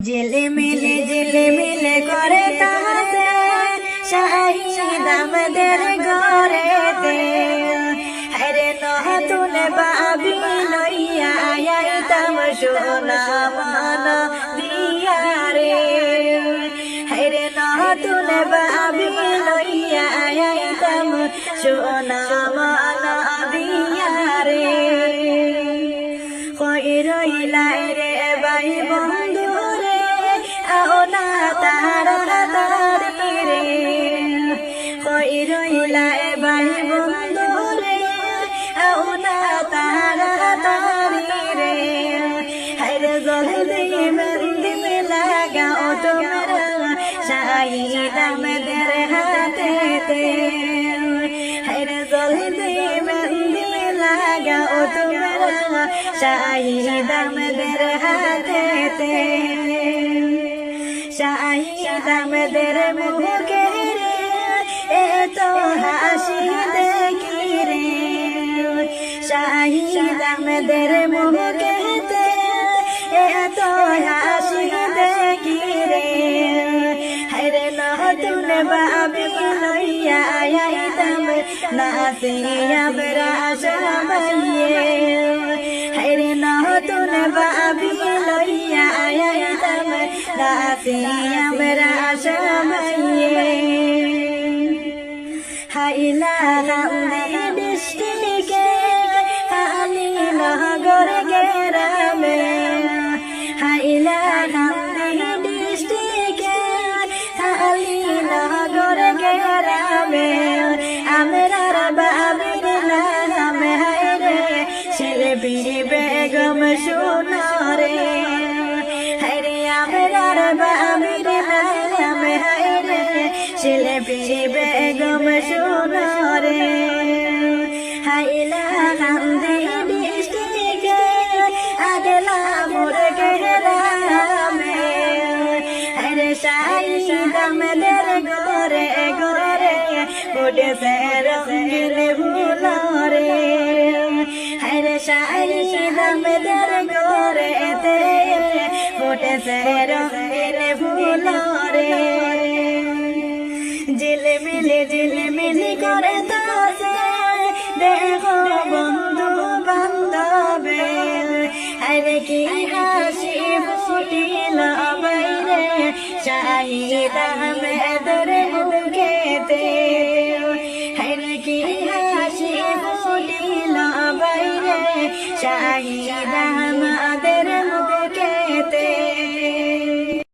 ঝিলিমিলি করে তাহাতে শাহিদ আমাদের ঘরেতে হরে নতুন বাবি লইয়া আইতাম সোনা মান দিয়া রে হরে নতুন বাবি লইয়া আইতাম সোনা মান দিয়া রে কই রইলাই রে ভাই বন্ধু রে আও না তাড়াতাড়ি রে কই রইলাই ভাই বন্ধু রে আও না তাড়াতাড়ি রে হরে জলদি মেহেন্দি লাগাও তোমরা শাহিদ আমাদের হাতেতে হরে জলদি মেহেন্দি লাগাও তোমরা শাহিদ আমাদের হাতেতে শাহিদ আমাদের মুখে রে এত হাসি দেখি রে শাহিদ আমাদের মুখেতে এত হাসি দেখি রে হরে নতুন বাবি লইয়া আইতাম নাচিয়া বেড়াস বাইয়ে হরে নতুন বাবি লইয়া আইতাম নাচিয়া বেড়াস বাইয়ে হাইলা হামদে ডিস্ট্রিক্টে আলী নগর গ্রামে হাইলা হামদে ডিস্ট্রিক্টে আলী নগর গ্রামে আমরার বাবির নাম হায়রে শিল্পী বেগম সোনারে হরে আমরার বাবির নাম হায়রে শিল্পী বেগম সোনারে হাইলা কান্দি ডিস্ট্রিক্টে আগলা মোর গ্রামে হরে শাহিদ আমাদের ঘরে ঘরে উঠেছে রঙিন ফুল রে হরে শাহিদ আমাদের ঘরেতে উঠেছে রঙিন ফুল রে ঝিলিমিলি করে তাসে দেখো বন্ধু বান্ধবে আরে কি হাসি ফুটিল বাইরে শাহিদ আমাদের মুখেতে আরে কি হাসি ফুটিল বাইরে শাহিদ